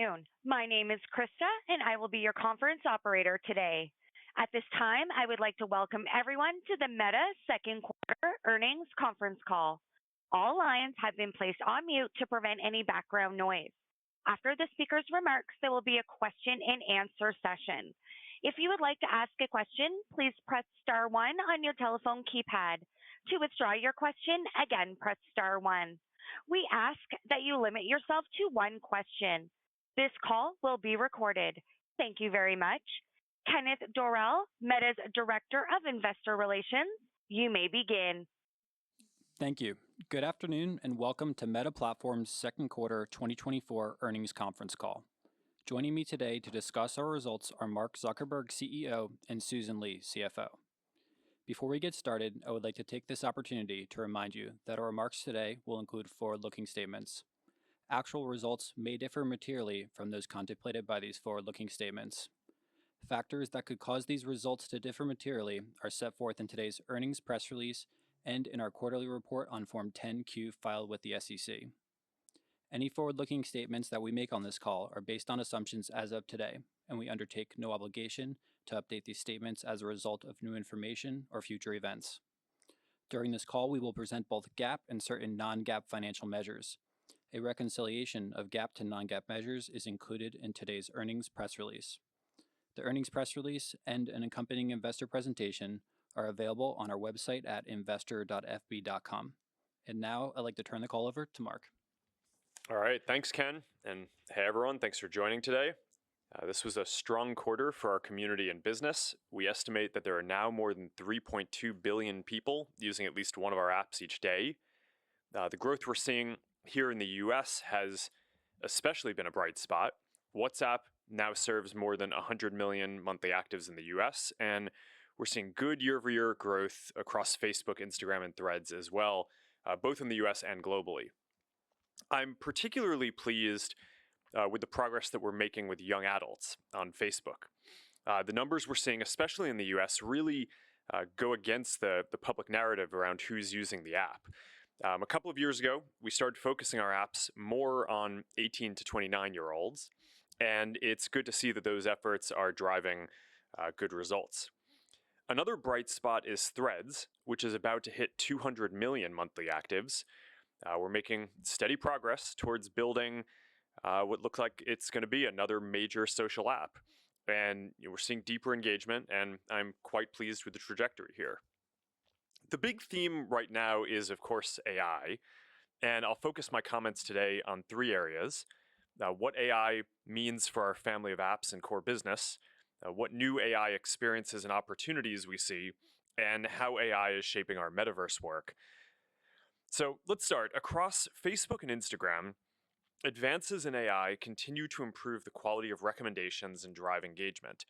afternoon. My name is Krista, and I will be your conference operator today. At this time, I would like to welcome everyone to the Meta second quarter earnings conference call. All lines have been placed on mute to prevent any background noise. After the speaker's remarks, there will be a question and answer session. If you would like to ask a question, please press star one on your telephone keypad. To withdraw your question, again, press star one. We ask that you limit yourself to one question. This call will be recorded. Thank you very much. Kenneth Dorell, Meta's Director of Investor Relations, you may begin. Thank you. Good afternoon and welcome to Meta Platforms' second quarter 2024 earnings conference call. Joining me today to discuss our results are Mark Zuckerberg, CEO, and Susan Li, CFO. Before we get started, I would like to take this opportunity to remind you that our remarks today will include forward-looking statements. Actual results may differ materially from those contemplated by these forward-looking statements. Factors that could cause these results to differ materially are set forth in today's earnings press release and in our quarterly report on Form 10-Q filed with the SEC. Any forward-looking statements that we make on this call are based on assumptions as of today, and we undertake no obligation to update these statements as a result of new information or future events. During this call, we will present both GAAP and certain non-GAAP financial measures. A reconciliation of GAAP to non-GAAP measures is included in today's earnings press release. The earnings press release and an accompanying investor presentation are available on our website at investor.fb.com. And now I'd like to turn the call over to Mark. All right, thanks, Ken. And hey, everyone, thanks for joining today. This was a strong quarter for our community and business. We estimate that there are now more than 3.2 billion people using at least one of our apps each day. The growth we're seeing here in the US has especially been a bright spot. WhatsApp now serves more than 100 million monthly actives in the US, and we're seeing good year-over-year growth across Facebook, Instagram, and Threads as well, both in the US and globally. I'm particularly pleased with the progress that we're making with young adults on Facebook. The numbers we're seeing, especially in the US, really go against the public narrative around who's using the app. A couple of years ago, we started focusing our apps more on 18 to 29-year-olds, and it's good to see that those efforts are driving good results. Another bright spot is Threads, which is about to hit 200 million monthly actives. We're making steady progress towards building what looks like it's going to be another major social app. And we're seeing deeper engagement, and I'm quite pleased with the trajectory here. The big theme right now is, of course, AI. And I'll focus my comments today on three areas. What AI means for our family of apps and core business, what new AI experiences and opportunities we see, and how AI is shaping our metaverse work. So let's start. Across Facebook and Instagram, advances in AI continue to improve the quality of recommendations and drive engagement.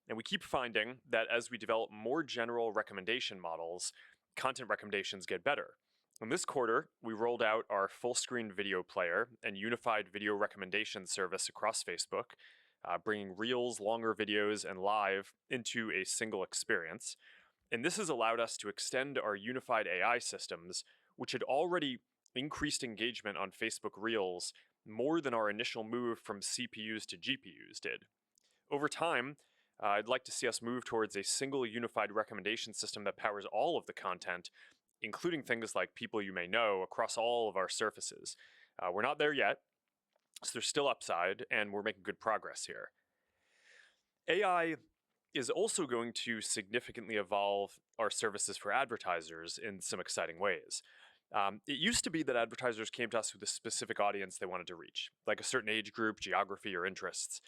And we keep finding that as we develop more general recommendation models, content recommendations get better. In this quarter, we rolled out our full-screen video player and unified video recommendation service across Facebook, bringing Reels, longer videos, and Live into a single experience. And this has allowed us to extend our unified AI systems, which had already increased engagement on Facebook Reels more than our initial move from CPUs to GPUs did. Over time, I'd like to see us move towards a single unified recommendation system that powers all of the content, including things like people you may know, across all of our surfaces. We're not there yet, so there's still upside, and we're making good progress here. AI is also going to significantly evolve our services for advertisers in some exciting ways. It used to be that advertisers came to us with a specific audience they wanted to reach, like a certain age group, geography, or interests.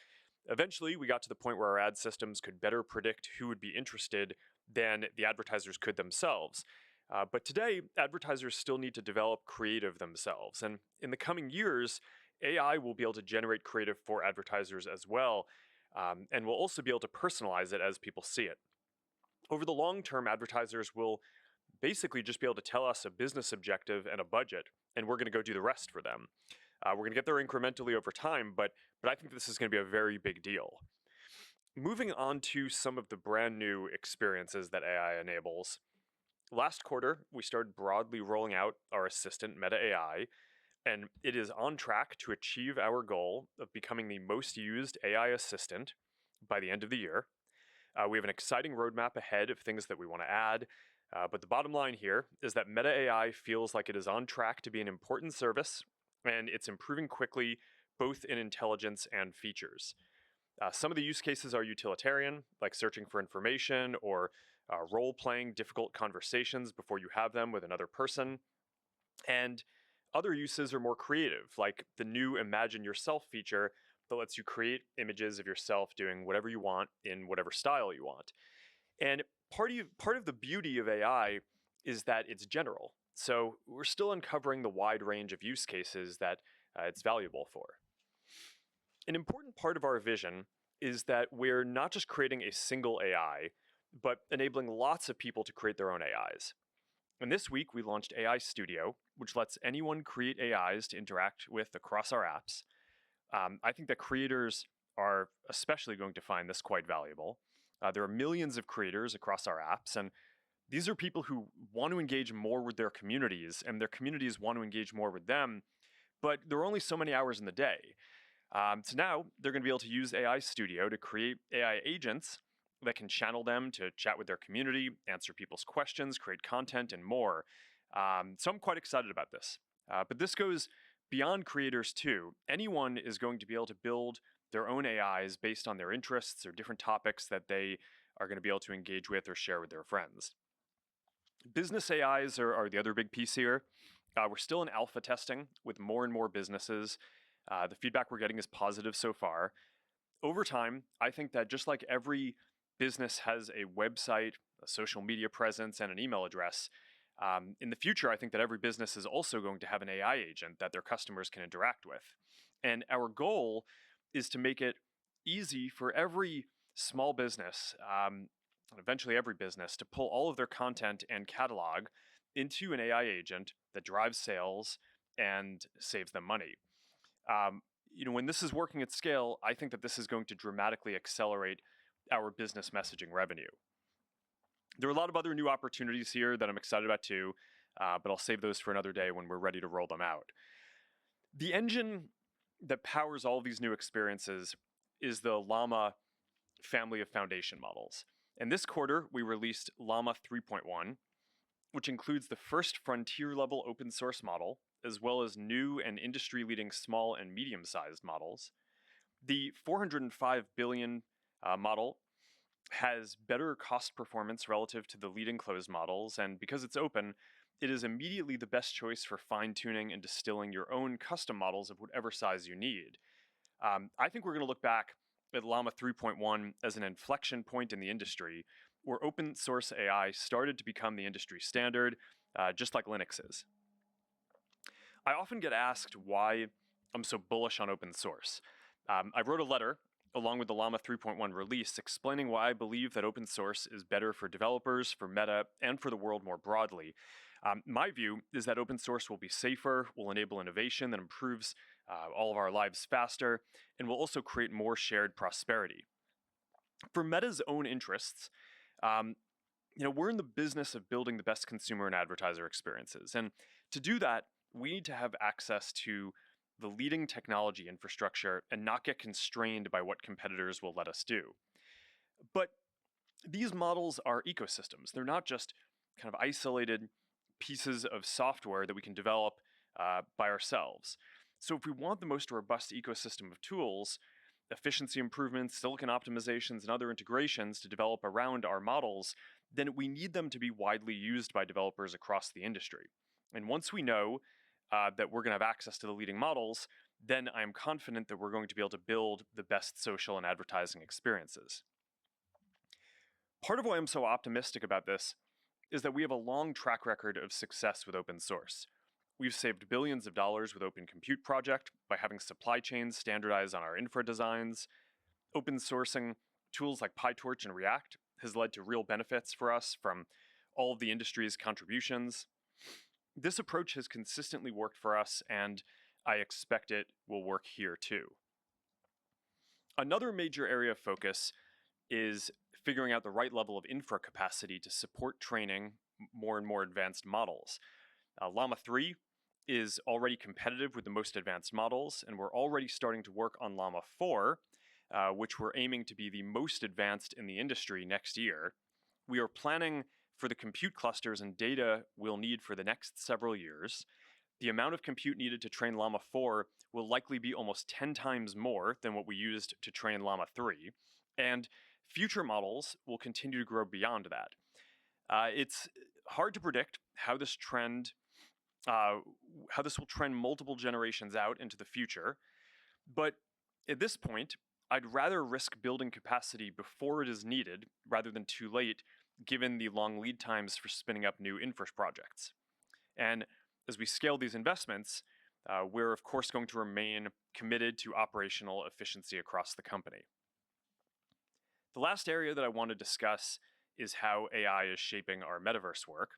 Eventually, we got to the point where our ad systems could better predict who would be interested than the advertisers could themselves. But today, advertisers still need to develop creative themselves. And in the coming years, AI will be able to generate creative for advertisers as well, and will also be able to personalize it as people see it. Over the long term, advertisers will basically just be able to tell us a business objective and a budget, and we're going to go do the rest for them. We're going to get there incrementally over time, but I think this is going to be a very big deal. Moving on to some of the brand new experiences that AI enables. Last quarter, we started broadly rolling out our assistant, Meta AI, and it is on track to achieve our goal of becoming the most used AI assistant by the end of the year. We have an exciting roadmap ahead of things that we want to add, but the bottom line here is that Meta AI feels like it is on track to be an important service, and it's improving quickly, both in intelligence and features. Some of the use cases are utilitarian, like searching for information or role playing difficult conversations before you have them with another person. And other uses are more creative, like the new Imagine Yourself feature that lets you create images of yourself doing whatever you want in whatever style you want. And part of the beauty of AI is that it's general. So we're still uncovering the wide range of use cases that it's valuable for. An important part of our vision is that we're not just creating a single AI, but enabling lots of people to create their own AIs. And this week, we launched AI Studio, which lets anyone create AIs to interact with across our apps. I think that creators are especially going to find this quite valuable. There are millions of creators across our apps, and these are people who want to engage more with their communities, and their communities want to engage more with them, but there are only so many hours in the day. So now they're going to be able to use AI Studio to create AI agents that can channel them to chat with their community, answer people's questions, create content, and more. So I'm quite excited about this. But this goes beyond creators too. Anyone is going to be able to build their own AIs based on their interests or different topics that they are going to be able to engage with or share with their friends. Business AIs are the other big piece here. We're still in alpha testing with more and more businesses. The feedback we're getting is positive so far. Over time, I think that just like every business has a website, a social media presence, and an email address, in the future, I think that every business is also going to have an AI agent that their customers can interact with. And our goal is to make it easy for every small business, and eventually every business, to pull all of their content and catalog into an AI agent that drives sales and saves them money. Um, when this is working at scale, I think that this is going to dramatically accelerate our business messaging revenue. There are a lot of other new opportunities here that I'm excited about too, but I'll save those for another day when we're ready to roll them out. The engine that powers all of these new experiences is the Llama family of foundation models. And this quarter, we released Llama 3.1, which includes the first frontier-level open source model, as well as new and industry-leading small and medium-sized models. The 405 billion model has better cost performance relative to the leading closed models, and because it's open, it is immediately the best choice for fine-tuning and distilling your own custom models of whatever size you need. I think we're going to look back at Llama 3.1 as an inflection point in the industry, where open source AI started to become the industry standard, just like Linux is. I often get asked why I'm so bullish on open source. I wrote a letter along with the Llama 3.1 release explaining why I believe that open source is better for developers, for Meta, and for the world more broadly. My view is that open source will be safer, will enable innovation that improves all of our lives faster, and will also create more shared prosperity. For Meta's own interests, we're in the business of building the best consumer and advertiser experiences. And to do that, we need to have access to the leading technology infrastructure and not get constrained by what competitors will let us do. But these models are ecosystems. They're not just kind of isolated pieces of software that we can develop by ourselves. So if we want the most robust ecosystem of tools, efficiency improvements, silicon optimizations, and other integrations to develop around our models, then we need them to be widely used by developers across the industry. And once we know that we're going to have access to the leading models, then I'm confident that we're going to be able to build the best social and advertising experiences. Part of why I'm so optimistic about this is that we have a long track record of success with open source. We've saved billions of dollars with Open Compute Project by having supply chains standardize on our infra designs. Open sourcing tools like PyTorch and React has led to real benefits for us from all of the industry's contributions. This approach has consistently worked for us, and I expect it will work here too. Another major area of focus is figuring out the right level of infra capacity to support training more and more advanced models. Llama 3 is already competitive with the most advanced models, and we're already starting to work on Llama 4, which we're aiming to be the most advanced in the industry next year. We are planning for the compute clusters and data we'll need for the next several years. The amount of compute needed to train Llama 4 will likely be almost 10 times more than what we used to train Llama 3, and future models will continue to grow beyond that. It's hard to predict how this will trend multiple generations out into the future, but at this point, I'd rather risk building capacity before it is needed rather than too late, given the long lead times for spinning up new infra projects. And as we scale these investments, we're of course going to remain committed to operational efficiency across the company. The last area that I want to discuss is how AI is shaping our metaverse work,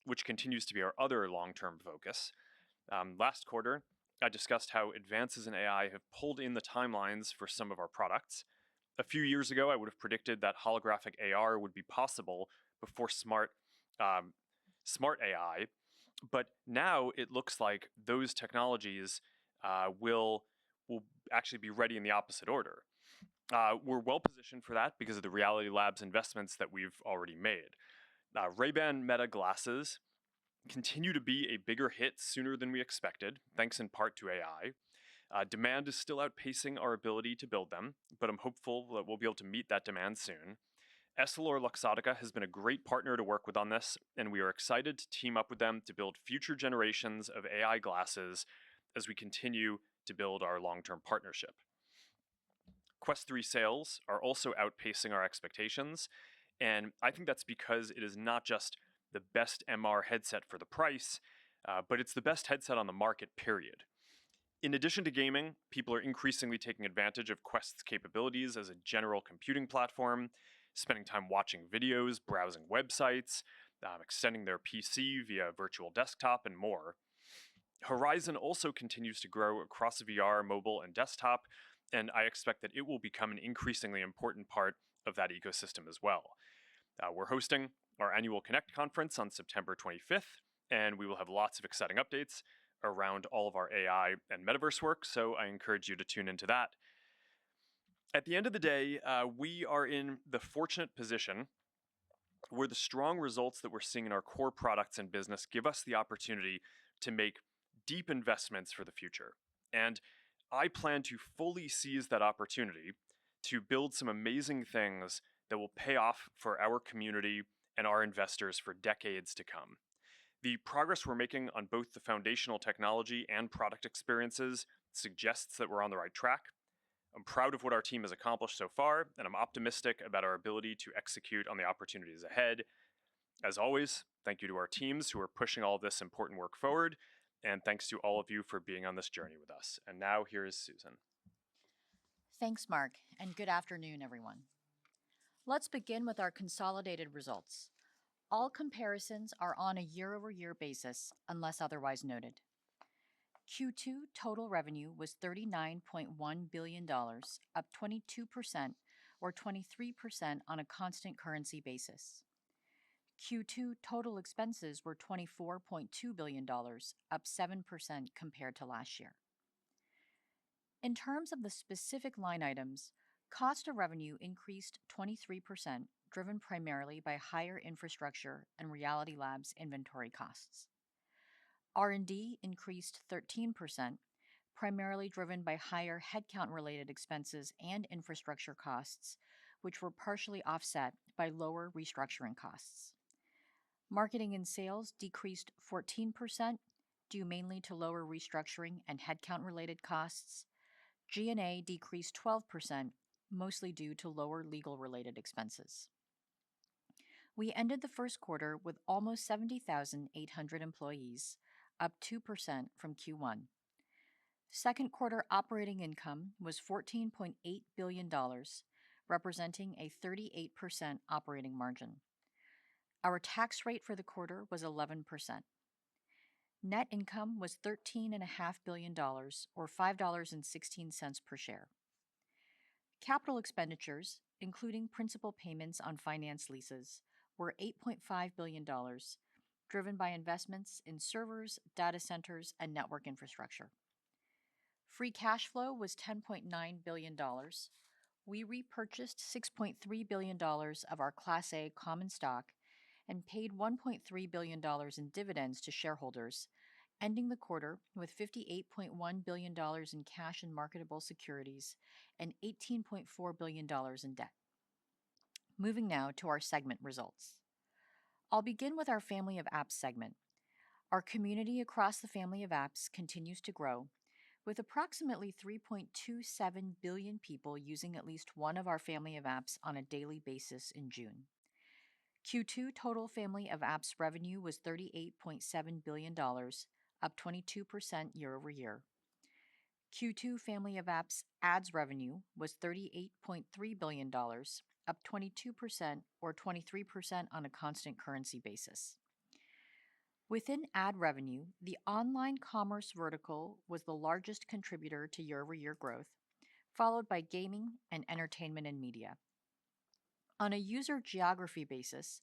which continues to be our other long-term focus. Last quarter, I discussed how advances in AI have pulled in the timelines for some of our products. A few years ago, I would have predicted that holographic AR would be possible before smart AI, but now it looks like those technologies will actually be ready in the opposite order. We're well positioned for that because of the Reality Labs investments that we've already made. Ray-Ban Meta glasses continue to be a bigger hit sooner than we expected, thanks in part to AI. Demand is still outpacing our ability to build them, but I'm hopeful that we'll be able to meet that demand soon. EssilorLuxottica has been a great partner to work with on this, and we are excited to team up with them to build future generations of AI glasses as we continue to build our long-term partnership. Quest 3 sales are also outpacing our expectations, and I think that's because it is not just the best MR headset for the price, but it's the best headset on the market, period. In addition to gaming, people are increasingly taking advantage of Quest's capabilities as a general computing platform, spending time watching videos, browsing websites, extending their PC via virtual desktop, and more. Horizon also continues to grow across VR, mobile, and desktop, and I expect that it will become an increasingly important part of that ecosystem as well. We're hosting our annual Connect conference on September 25th, and we will have lots of exciting updates around all of our AI and metaverse work, so I encourage you to tune into that. At the end of the day, we are in the fortunate position where the strong results that we're seeing in our core products and business give us the opportunity to make deep investments for the future. And I plan to fully seize that opportunity to build some amazing things that will pay off for our community and our investors for decades to come. The progress we're making on both the foundational technology and product experiences suggests that we're on the right track. I'm proud of what our team has accomplished so far, and I'm optimistic about our ability to execute on the opportunities ahead. As always, thank you to our teams who are pushing all of this important work forward, and thanks to all of you for being on this journey with us. And now here is Susan. Thanks, Mark, and good afternoon, everyone. Let's begin with our consolidated results. All comparisons are on a year-over-year basis, unless otherwise noted. Q2 total revenue was $39.1 billion, up 22% or 23% on a constant currency basis. Q2 total expenses were $24.2 billion, up 7% compared to last year. In terms of the specific line items, cost of revenue increased 23%, driven primarily by higher infrastructure and Reality Labs inventory costs. R&D increased 13%, primarily driven by higher headcount-related expenses and infrastructure costs, which were partially offset by lower restructuring costs. Marketing and sales decreased 14%, due mainly to lower restructuring and headcount-related costs. G&A decreased 12%, mostly due to lower legal-related expenses. We ended the first quarter with almost 70,800 employees, up 2% from Q1. Second quarter operating income was $14.8 billion, representing a 38% operating margin. Our tax rate for the quarter was 11%. Net income was $13.5 billion, or $5.16 per share. Capital expenditures, including principal payments on finance leases, were $8.5 billion, driven by investments in servers, data centers, and network infrastructure. Free cash flow was $10.9 billion. We repurchased $6.3 billion of our Class A common stock and paid $1.3 billion in dividends to shareholders, ending the quarter with $58.1 billion in cash and marketable securities and $18.4 billion in debt. Moving now to our segment results. I'll begin with our Family of Apps segment. Our community across the Family of Apps continues to grow, with approximately 3.27 billion people using at least one of our Family of Apps on a daily basis in June. Q2 total Family of Apps revenue was $38.7 billion, up 22% year over year. Q2 Family of Apps ads revenue was $38.3 billion, up 22% or 23% on a constant currency basis. Within ad revenue, the online commerce vertical was the largest contributor to year-over-year growth, followed by gaming and entertainment and media. On a user geography basis,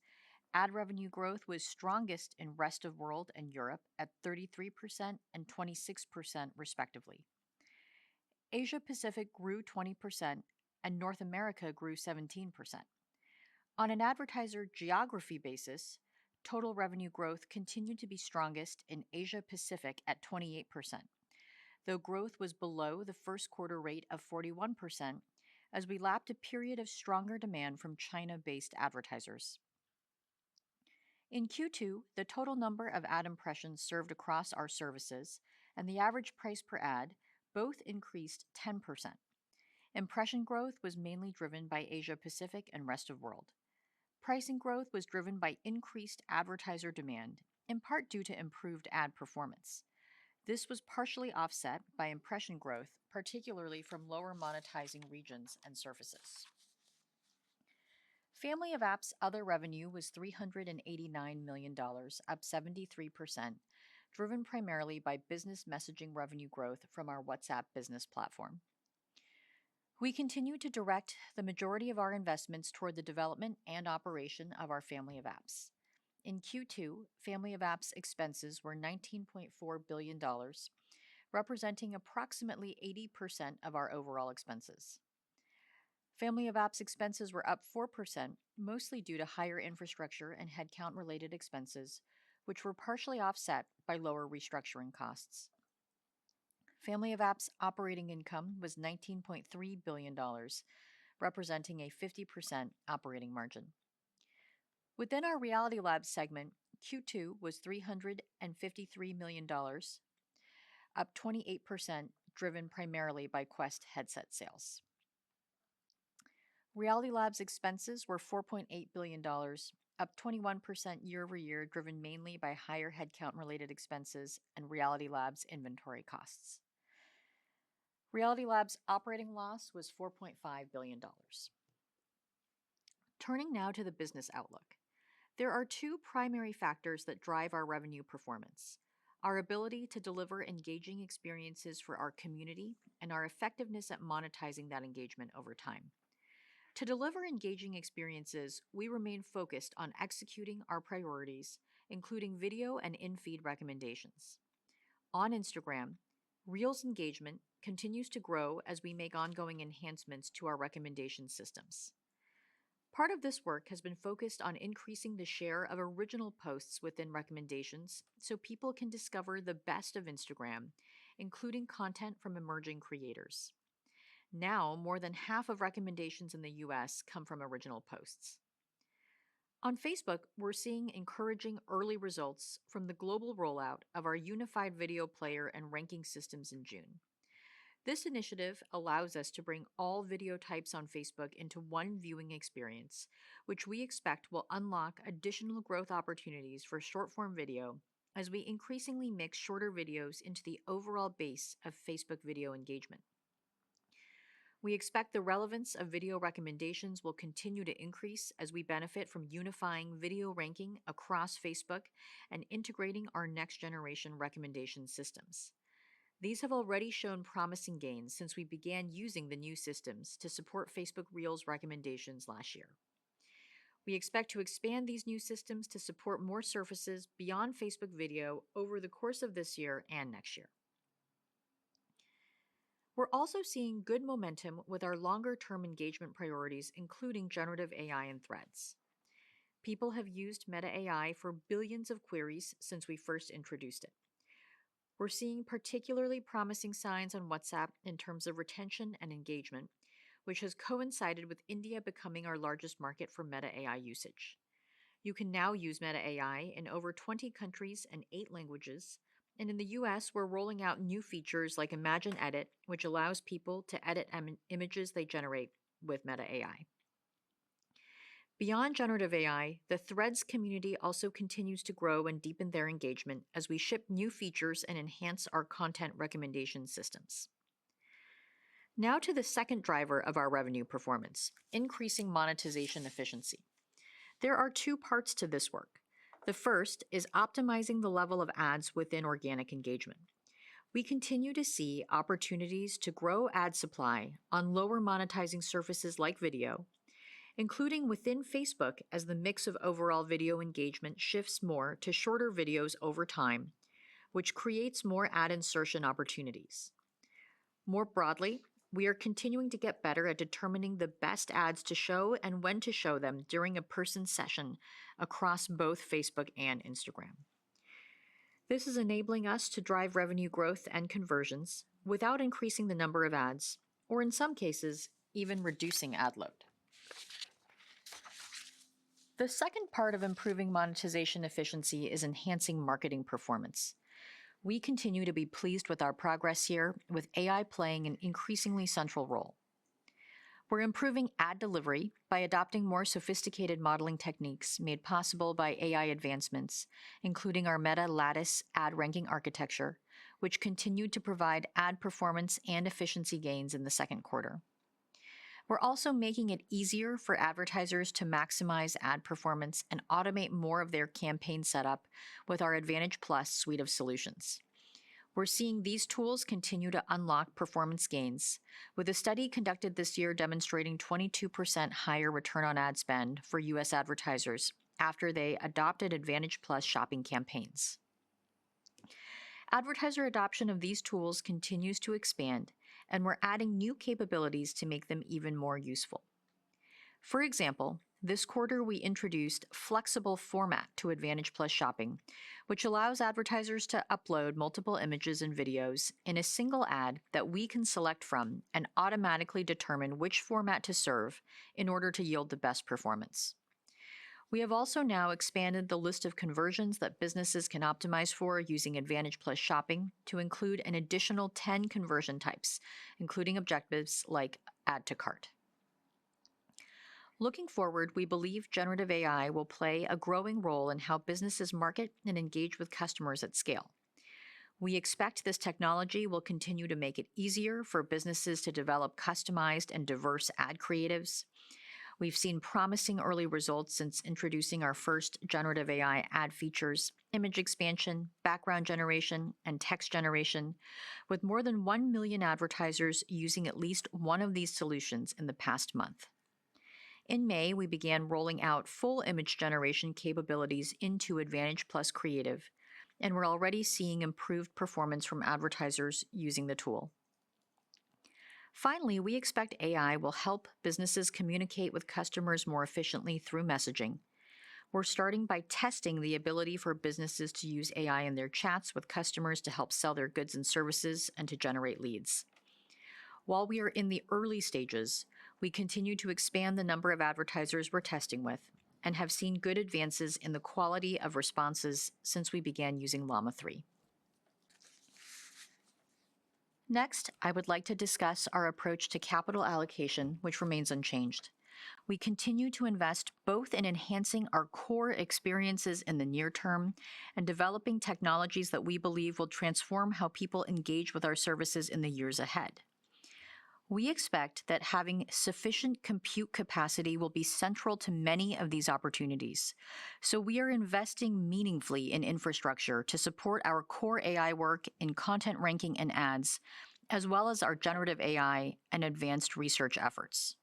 ad revenue growth was strongest in Rest of World and Europe at 33% and 26% respectively. Asia Pacific grew 20% and North America grew 17%. On an advertiser geography basis, total revenue growth continued to be strongest in Asia Pacific at 28%, though growth was below the first quarter rate of 41% as we lapped a period of stronger demand from China-based advertisers. In Q2, the total number of ad impressions served across our services and the average price per ad both increased 10%. Impression growth was mainly driven by Asia Pacific and Rest of World. Pricing growth was driven by increased advertiser demand, in part due to improved ad performance. This was partially offset by impression growth, particularly from lower monetizing regions and surfaces. Family of Apps other revenue was $389 million, up 73%, driven primarily by business messaging revenue growth from our WhatsApp business platform. We continue to direct the majority of our investments toward the development and operation of our Family of Apps. In Q2, Family of Apps expenses were $19.4 billion, representing approximately 80% of our overall expenses. Family of Apps expenses were up 4%, mostly due to higher infrastructure and headcount-related expenses, which were partially offset by lower restructuring costs. Family of Apps operating income was $19.3 billion, representing a 50% operating margin. Within our Reality Labs segment, Q2 was $353 million, up 28%, driven primarily by Quest headset sales. Reality Labs expenses were $4.8 billion, up 21% year over year, driven mainly by higher headcount-related expenses and Reality Labs inventory costs. Reality Labs operating loss was $4.5 billion. Turning now to the business outlook. There are two primary factors that drive our revenue performance: our ability to deliver engaging experiences for our community and our effectiveness at monetizing that engagement over time. To deliver engaging experiences, we remain focused on executing our priorities, including video and in-feed recommendations. On Instagram, Reels engagement continues to grow as we make ongoing enhancements to our recommendation systems. Part of this work has been focused on increasing the share of original posts within recommendations so people can discover the best of Instagram, including content from emerging creators. Now, more than half of recommendations in the US come from original posts. On Facebook, we're seeing encouraging early results from the global rollout of our unified video player and ranking systems in June. This initiative allows us to bring all video types on Facebook into one viewing experience, which we expect will unlock additional growth opportunities for short-form video as we increasingly mix shorter videos into the overall base of Facebook video engagement. We expect the relevance of video recommendations will continue to increase as we benefit from unifying video ranking across Facebook and integrating our next-generation recommendation systems. These have already shown promising gains since we began using the new systems to support Facebook Reels recommendations last year. We expect to expand these new systems to support more surfaces beyond Facebook video over the course of this year and next year. We're also seeing good momentum with our longer-term engagement priorities, including generative AI and threads. People have used Meta AI for billions of queries since we first introduced it. We're seeing particularly promising signs on WhatsApp in terms of retention and engagement, which has coincided with India becoming our largest market for Meta AI usage. You can now use Meta AI in over 20 countries and 8 languages, and in the US, we're rolling out new features like Imagine Edit, which allows people to edit images they generate with Meta AI. Beyond generative AI, the Threads community also continues to grow and deepen their engagement as we ship new features and enhance our content recommendation systems. Now to the second driver of our revenue performance, increasing monetization efficiency. There are 2 parts to this work. The first is optimizing the level of ads within organic engagement. We continue to see opportunities to grow ad supply on lower monetizing surfaces like video, including within Facebook as the mix of overall video engagement shifts more to shorter videos over time, which creates more ad insertion opportunities. More broadly, we are continuing to get better at determining the best ads to show and when to show them during a person's session across both Facebook and Instagram. This is enabling us to drive revenue growth and conversions without increasing the number of ads, or in some cases, even reducing ad load. The second part of improving monetization efficiency is enhancing marketing performance. We continue to be pleased with our progress here, with AI playing an increasingly central role. We're improving ad delivery by adopting more sophisticated modeling techniques made possible by AI advancements, including our Meta Lattice ad ranking architecture, which continued to provide ad performance and efficiency gains in the second quarter. We're also making it easier for advertisers to maximize ad performance and automate more of their campaign setup with our Advantage Plus suite of solutions. We're seeing these tools continue to unlock performance gains, with a study conducted this year demonstrating 22% higher return on ad spend for U.S. advertisers after they adopted Advantage Plus shopping campaigns. Advertiser adoption of these tools continues to expand, and we're adding new capabilities to make them even more useful. For example, this quarter we introduced flexible format to Advantage Plus shopping, which allows advertisers to upload multiple images and videos in a single ad that we can select from and automatically determine which format to serve in order to yield the best performance. We have also now expanded the list of conversions that businesses can optimize for using Advantage Plus shopping to include an additional 10 conversion types, including objectives like add to cart. Looking forward, we believe generative AI will play a growing role in how businesses market and engage with customers at scale. We expect this technology will continue to make it easier for businesses to develop customized and diverse ad creatives. We've seen promising early results since introducing our first generative AI ad features, image expansion, background generation, and text generation, with more than 1 million advertisers using at least one of these solutions in the past month. In May, we began rolling out full image generation capabilities into Advantage Plus Creative, and we're already seeing improved performance from advertisers using the tool. Finally, we expect AI will help businesses communicate with customers more efficiently through messaging. We're starting by testing the ability for businesses to use AI in their chats with customers to help sell their goods and services and to generate leads. While we are in the early stages, we continue to expand the number of advertisers we're testing with and have seen good advances in the quality of responses since we began using Llama 3. Next, I would like to discuss our approach to capital allocation, which remains unchanged. We continue to invest both in enhancing our core experiences in the near term and developing technologies that we believe will transform how people engage with our services in the years ahead. We expect that having sufficient compute capacity will be central to many of these opportunities, so we are investing meaningfully in infrastructure to support our core AI work in content ranking and ads, as well as our generative AI and advanced research efforts.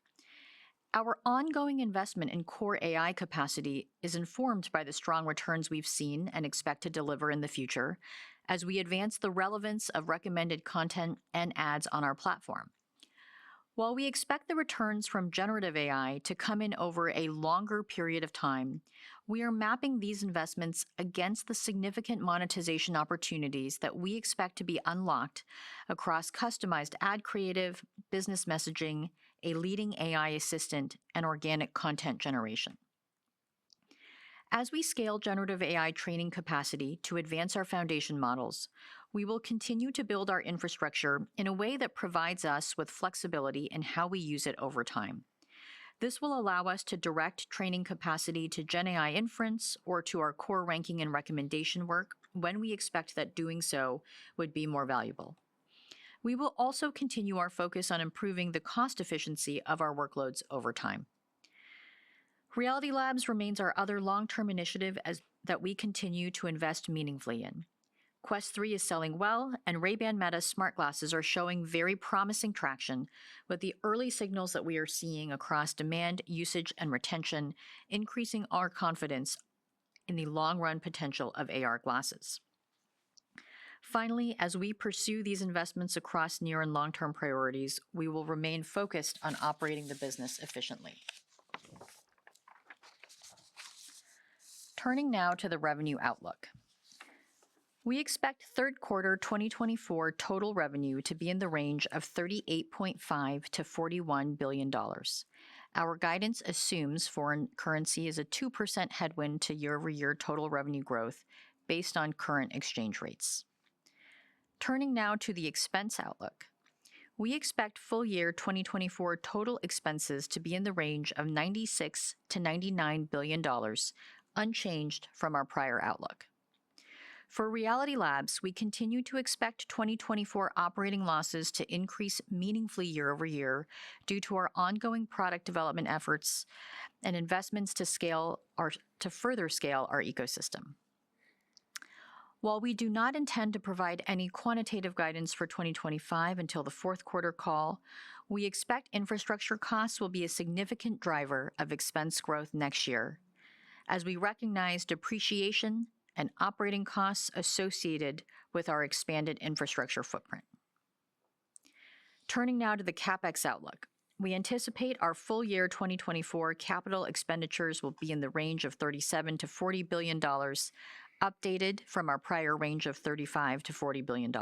Our ongoing investment in core AI capacity is informed by the strong returns we've seen and expect to deliver in the future as we advance the relevance of recommended content and ads on our platform. While we expect the returns from generative AI to come in over a longer period of time, we are mapping these investments against the significant monetization opportunities that we expect to be unlocked across customized ad creative, business messaging, a leading AI assistant, and organic content generation. As we scale generative AI training capacity to advance our foundation models, we will continue to build our infrastructure in a way that provides us with flexibility in how we use it over time. This will allow us to direct training capacity to GenAI inference or to our core ranking and recommendation work when we expect that doing so would be more valuable. We will also continue our focus on improving the cost efficiency of our workloads over time. Reality Labs remains our other long-term initiative that we continue to invest meaningfully in. Quest 3 is selling well, and Ray-Ban Meta smart glasses are showing very promising traction with the early signals that we are seeing across demand, usage, and retention, increasing our confidence in the long-run potential of AR glasses. Finally, as we pursue these investments across near and long-term priorities, we will remain focused on operating the business efficiently. Turning now to the revenue outlook. We expect third quarter 2024 total revenue to be in the range of $38.5 to $41 billion. Our guidance assumes foreign currency is a 2% headwind to year-over-year total revenue growth based on current exchange rates. Turning now to the expense outlook. We expect full year 2024 total expenses to be in the range of $96 to $99 billion, unchanged from our prior outlook. For Reality Labs, we continue to expect 2024 operating losses to increase meaningfully year over year due to our ongoing product development efforts and investments to further scale our ecosystem. While we do not intend to provide any quantitative guidance for 2025 until the fourth quarter call, we expect infrastructure costs will be a significant driver of expense growth next year, as we recognize depreciation and operating costs associated with our expanded infrastructure footprint. Turning now to the CapEx outlook. We anticipate our full year 2024 capital expenditures will be in the range of $37 to $40 billion, updated from our prior range of $35 to $40 billion.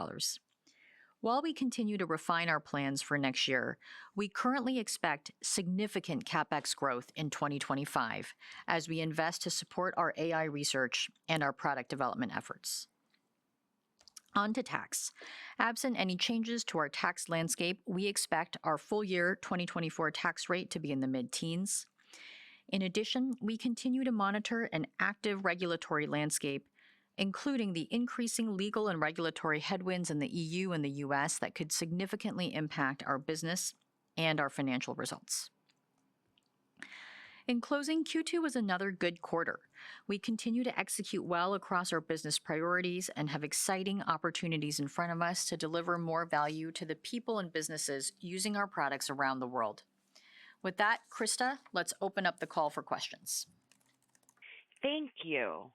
While we continue to refine our plans for next year, we currently expect significant CapEx growth in 2025 as we invest to support our AI research and our product development efforts. On to tax. Absent any changes to our tax landscape, we expect our full year 2024 tax rate to be in the mid-teens. In addition, we continue to monitor an active regulatory landscape, including the increasing legal and regulatory headwinds in the EU and the US that could significantly impact our business and our financial results. In closing, Q2 was another good quarter. We continue to execute well across our business priorities and have exciting opportunities in front of us to deliver more value to the people and businesses using our products around the world. With that, Krista, let's open up the call for questions. Thank you.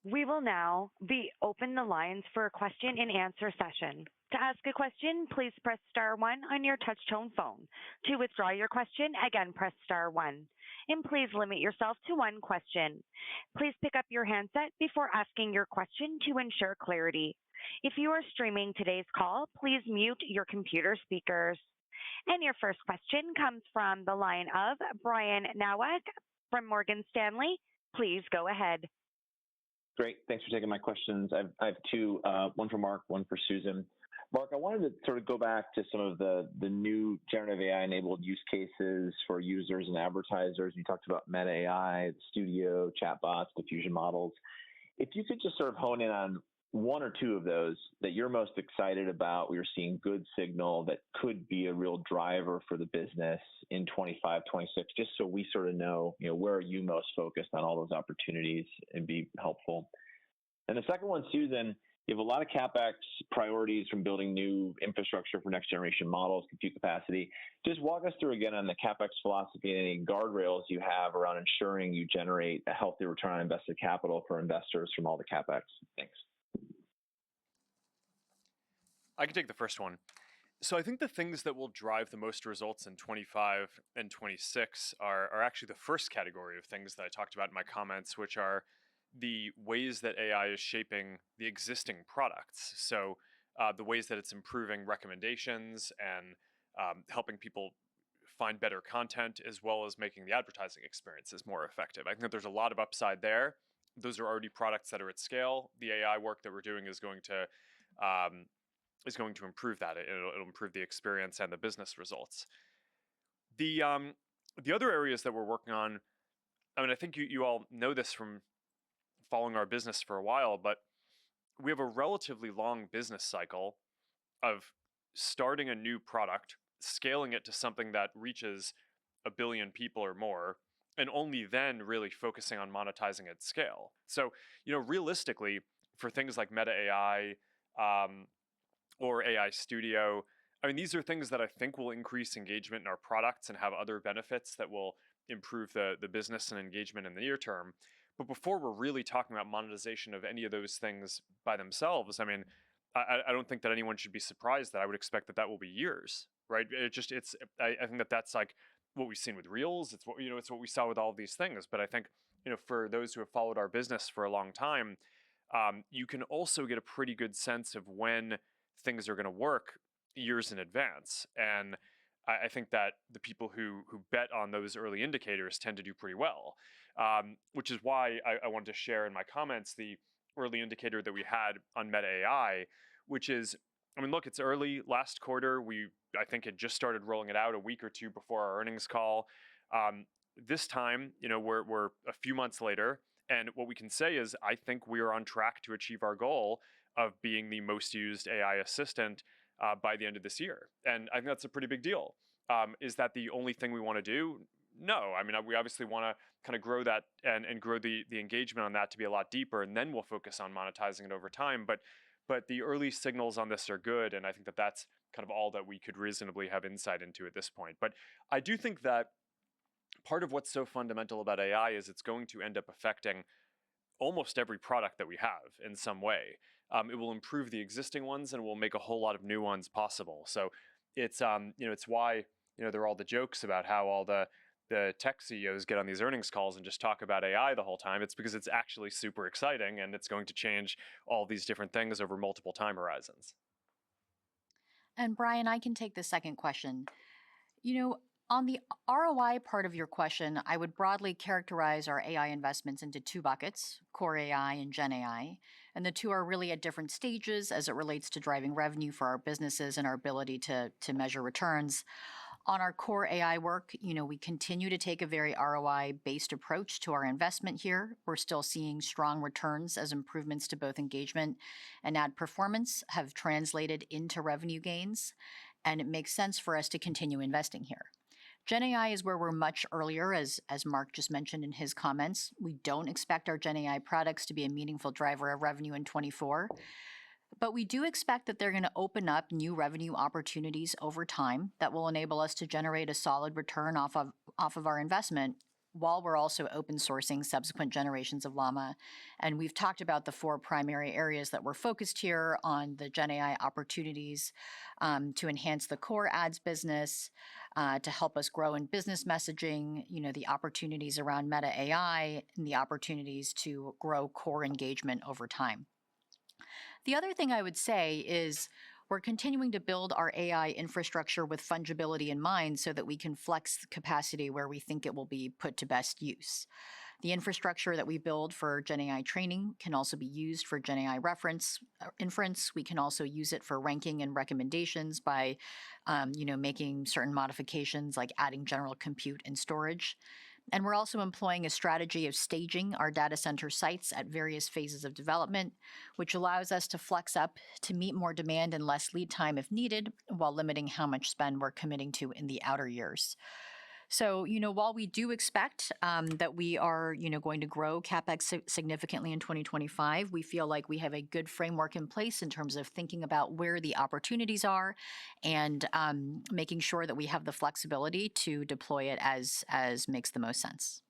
We will now open the lines for a question and answer session. To ask a question, please press star one on your touch-tone phone. To withdraw your question, again, press star one. And please limit yourself to one question. Please pick up your handset before asking your question to ensure clarity. If you are streaming today's call, please mute your computer speakers. And your first question comes from the line of Brian Nowak from Morgan Stanley. Please go ahead. Great. Thanks for taking my questions. I have two, one for Mark, one for Susan. Mark, I wanted to sort of go back to some of the new generative AI-enabled use cases for users and advertisers. You talked about Meta AI, the Studio, chatbots, diffusion models. If you could just sort of hone in on one or two of those that you're most excited about, we're seeing good signal that could be a real driver for the business in 25, 26, just so we sort of know, where are you most focused on all those opportunities and be helpful. And the second one, Susan, You have a lot of CapEx priorities from building new infrastructure for next generation models, compute capacity. Just walk us through again on the CapEx philosophy and any guardrails you have around ensuring you generate a healthy return on invested capital for investors from all the CapEx. Thanks. I can take the first one. So I think the things that will drive the most results in 25 and 26 are actually the first category of things that I talked about in my comments, which are the ways that AI is shaping the existing products. So the ways that it's improving recommendations and helping people find better content, as well as making the advertising experiences more effective. I think that there's a lot of upside there. Those are already products that are at scale. The AI work that we're doing is going to improve that. It'll improve the experience and the business results. The other areas that we're working on, I mean, I think you all know this from following our business for a while, but we have a relatively long business cycle of starting a new product, scaling it to something that reaches 1 billion people or more, and only then really focusing on monetizing at scale. So, realistically, for things like Meta AI or AI Studio, I mean, these are things that I think will increase engagement in our products and have other benefits that will improve the business and engagement in the near term. But before we're really talking about monetization of any of those things by themselves, I mean, I don't think that anyone should be surprised that I would expect that will be years, right? I think that that's like what we've seen with Reels. It's what we saw with all of these things. But I think, for those who have followed our business for a long time, you can also get a pretty good sense of when things are going to work years in advance. And I think that the people who bet on those early indicators tend to do pretty well, which is why I wanted to share in my comments the early indicator that we had on Meta AI, which is, I mean, look, it's early. Last quarter, I think had just started rolling it out a week or two before our earnings call. This time, we're a few months later, and what we can say is I think we are on track to achieve our goal of being the most used AI assistant by the end of this year. And I think that's a pretty big deal. Is that the only thing we want to do? No. I mean, we obviously want to kind of grow that and grow the engagement on that to be a lot deeper, and then we'll focus on monetizing it over time. But the early signals on this are good, and I think that that's kind of all that we could reasonably have insight into at this point. But I do think that part of what's so fundamental about AI is it's going to end up affecting almost every product that we have in some way. It will improve the existing ones and will make a whole lot of new ones possible. So it's it's why there are all the jokes about how all the tech CEOs get on these earnings calls and just talk about AI the whole time. It's because it's actually super exciting and it's going to change all these different things over multiple time horizons. And Brian, I can take the second question. On the ROI part of your question, I would broadly characterize our AI investments into two buckets, core AI and Gen AI. And the two are really at different stages as it relates to driving revenue for our businesses and our ability to measure returns. On our core AI work, we continue to take a very ROI-based approach to our investment here. We're still seeing strong returns as improvements to both engagement and ad performance have translated into revenue gains, and it makes sense for us to continue investing here. Gen AI is where we're much earlier, as Mark just mentioned in his comments. We don't expect our Gen AI products to be a meaningful driver of revenue in 24. But we do expect that they're going to open up new revenue opportunities over time that will enable us to generate a solid return off of our investment while we're also open sourcing subsequent generations of Llama. And we've talked about the 4 primary areas that we're focused here on the Gen AI opportunities to enhance the core ads business, to help us grow in business messaging, the opportunities around Meta AI, and the opportunities to grow core engagement over time. The other thing I would say is we're continuing to build our AI infrastructure with fungibility in mind so that we can flex the capacity where we think it will be put to best use. The infrastructure that we build for Gen AI training can also be used for Gen AI inference. We can also use it for ranking and recommendations by, making certain modifications like adding general compute and storage. And we're also employing a strategy of staging our data center sites at various phases of development, which allows us to flex up to meet more demand and less lead time if needed, while limiting how much spend we're committing to in the outer years. So, while we do expect that we are, going to grow CapEx significantly in 2025, we feel like we have a good framework in place in terms of thinking about where the opportunities are and making sure that we have the flexibility to deploy it as makes the most sense.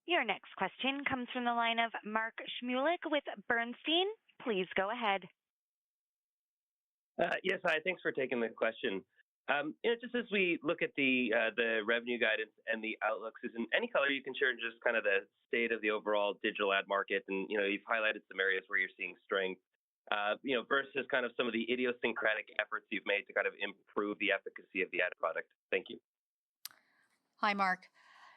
Your next question comes from the line of Mark Shmulik with Bernstein. Please go ahead. Yes, hi. Thanks for taking the question. Just as we look at the revenue guidance and the outlook, Susan, any color you can share in just kind of the state of the overall digital ad market, and you've highlighted some areas where you're seeing strength, versus kind of some of the idiosyncratic efforts you've made to kind of improve the efficacy of the ad product. Thank you. Hi, Mark.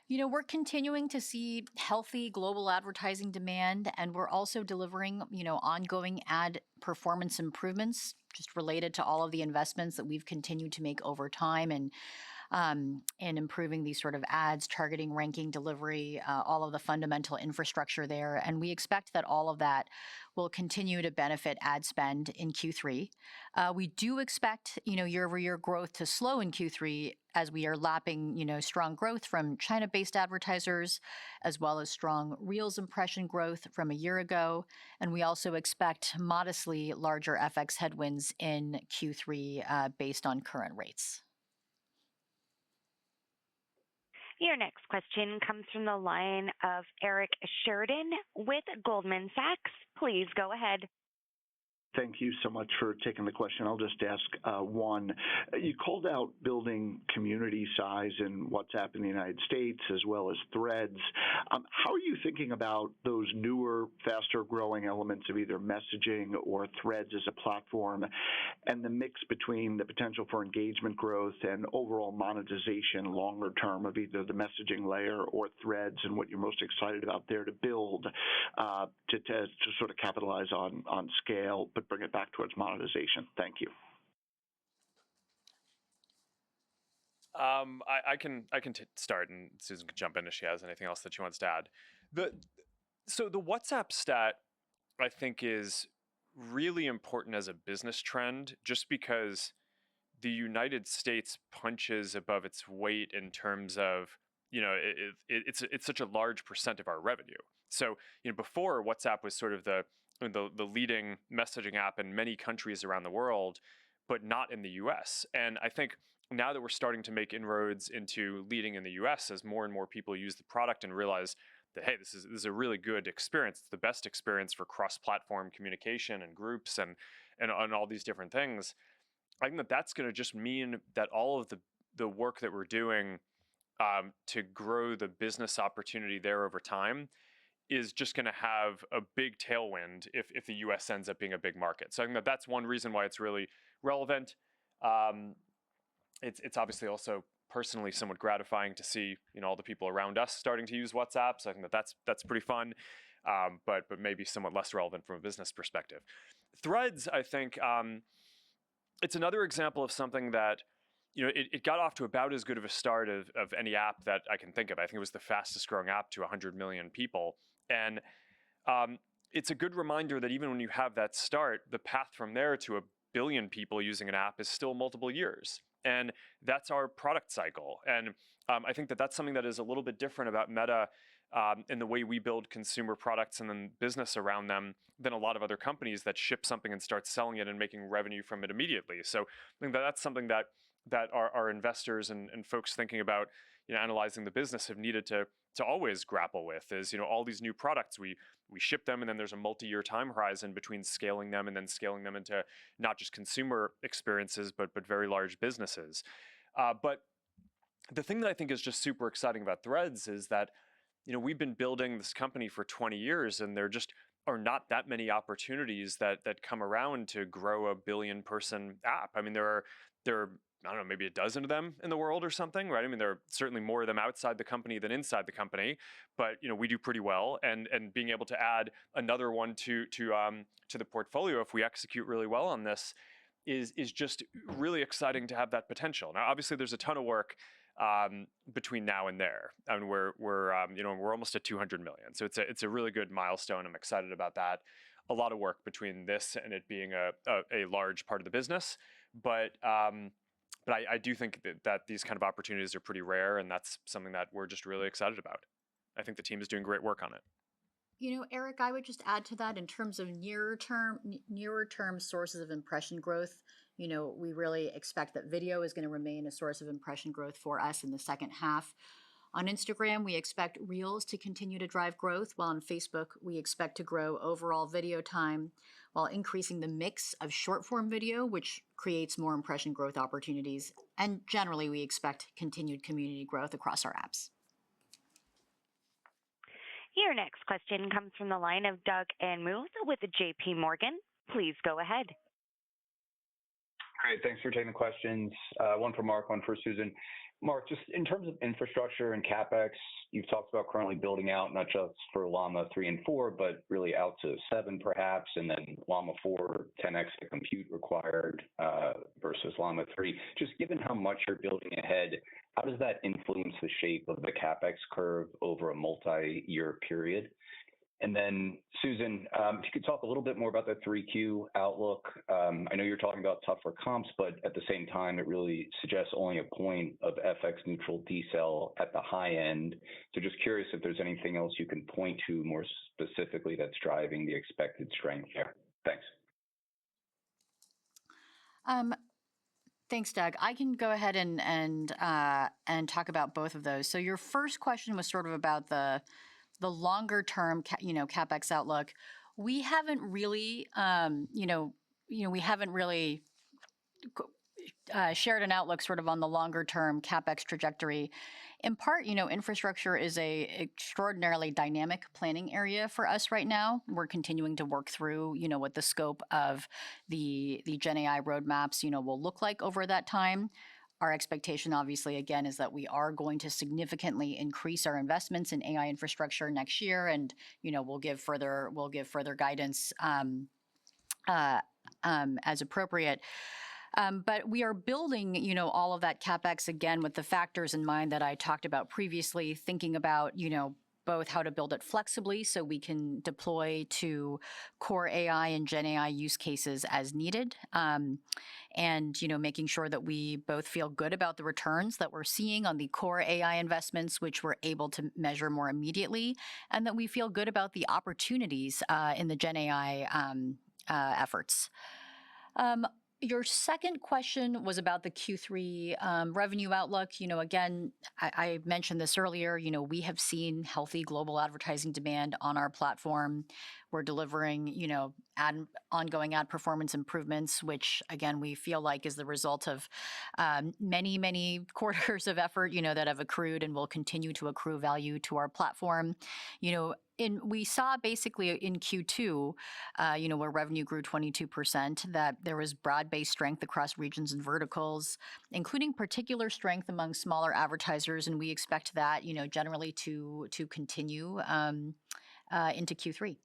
We're continuing to see healthy global advertising demand, and we're also delivering, ongoing ad performance improvements just related to all of the investments that we've continued to make over time and improving these sort of ads, targeting, ranking, delivery, all of the fundamental infrastructure there. And we expect that all of that will continue to benefit ad spend in Q3. We do expect, year-over-year growth to slow in Q3 as we are lapping, strong growth from China-based advertisers, as well as strong Reels impression growth from a year ago. And we also expect modestly larger FX headwinds in Q3 based on current rates. Your next question comes from the line of Eric Sheridan with Goldman Sachs. Please go ahead. Thank you so much for taking the question. I'll just ask one. You called out building community size in WhatsApp in the United States as well as Threads. How are you thinking about those newer, faster growing elements of either messaging or Threads as a platform and the mix between the potential for engagement growth and overall monetization longer term of either the messaging layer or Threads and what you're most excited about there to build to sort of capitalize on scale, but bring it back towards monetization? Thank you. I can start, and Susan can jump in if she has anything else that she wants to add. So the WhatsApp stat, I think, is really important as a business trend, just because the United States punches above its weight in terms of, it's such a large percent of our revenue. So before, WhatsApp was sort of the leading messaging app in many countries around the world, but not in the US. And I think now that we're starting to make inroads into leading in the US, as more and more people use the product and realize that, hey, this is a really good experience. It's the best experience for cross-platform communication and groups and all these different things. I think that's going to just mean that all of the work that we're doing to grow the business opportunity there over time is just going to have a big tailwind if the US ends up being a big market. So I think that's one reason why it's really relevant. It's obviously also personally somewhat gratifying to see all the people around us starting to use WhatsApp. So I think that's pretty fun, but maybe somewhat less relevant from a business perspective. Threads, I think, it's another example of something that it got off to about as good of a start of any app that I can think of. I think it was the fastest growing app to 100 million people. And it's a good reminder that even when you have that start, the path from there to 1 billion people using an app is still multiple years. And that's our product cycle. And I think that's something that is a little bit different about Meta in the way we build consumer products and then business around them than a lot of other companies that ship something and start selling it and making revenue from it immediately. So I think that's something that our investors and folks thinking about analyzing the business have needed to always grapple with is, all these new products, we ship them and then there's a multi-year time horizon between scaling them and then scaling them into not just consumer experiences, but very large businesses. But the thing that I think is just super exciting about Threads is that, we've been building this company for 20 years and there just are not that many opportunities that come around to grow a 1 billion person app. I mean, there are I don't know, maybe a dozen of them in the world or something, right? I mean, there are certainly more of them outside the company than inside the company, but we do pretty well. And being able to add another one to the portfolio if we execute really well on this is just really exciting to have that potential. Now, obviously, there's a ton of work between now and there, and we're almost at 200 million, so it's a really good milestone. I'm excited about that. A lot of work between this and it being a large part of the business, but But I do think that these kind of opportunities are pretty rare, and that's something that we're just really excited about. I think the team is doing great work on it. Eric, I would just add to that in terms of nearer term sources of impression growth. We really expect that video is going to remain a source of impression growth for us in the second half. On Instagram, we expect Reels to continue to drive growth, while on Facebook, we expect to grow overall video time while increasing the mix of short form video, which creates more impression growth opportunities. And generally, we expect continued community growth across our apps. Your next question comes from the line of Doug Anmuth with JP Morgan. Please go ahead. Great. Thanks for taking the questions. One for Mark, one for Susan. Mark, just in terms of infrastructure and CapEx, you've talked about currently building out not just for Llama 3 and 4, but really out to 7 perhaps, and then Llama 4, 10x the compute required versus Llama 3. Just given how much you're building ahead, how does that influence the shape of the CapEx curve over a multi-year period? And then, Susan, if you could talk a little bit more about the 3Q outlook. I know you're talking about tougher comps, but at the same time, it really suggests only a point of FX neutral decel at the high end. So just curious if there's anything else you can point to more specifically that's driving the expected strength there. Thanks. Thanks, Doug. I can go ahead and talk about both of those. So your first question was sort of about the longer term, CapEx outlook. We haven't really, shared an outlook sort of on the longer term CapEx trajectory. In part, infrastructure is a extraordinarily dynamic planning area for us right now. We're continuing to work through, what the scope of the Gen AI roadmaps, will look like over that time. Our expectation, obviously, again, is that we are going to significantly increase our investments in AI infrastructure next year, and we'll give further guidance as appropriate. But we are building, all of that CapEx again with the factors in mind that I talked about previously, thinking about, both how to build it flexibly so we can deploy to core AI and Gen AI use cases as needed, and making sure that we both feel good about the returns that we're seeing on the core AI investments, which we're able to measure more immediately, and that we feel good about the opportunities in the Gen AI efforts. Your second question was about the Q3 revenue outlook. Again, I mentioned this earlier, we have seen healthy global advertising demand on our platform. We're delivering, ongoing ad performance improvements, which again, we feel like is the result of many, many quarters of effort, that have accrued and will continue to accrue value to our platform. We saw basically in Q2, where revenue grew 22%, that there was broad-based strength across regions and verticals, including particular strength among smaller advertisers, and we expect that, generally to continue into Q3.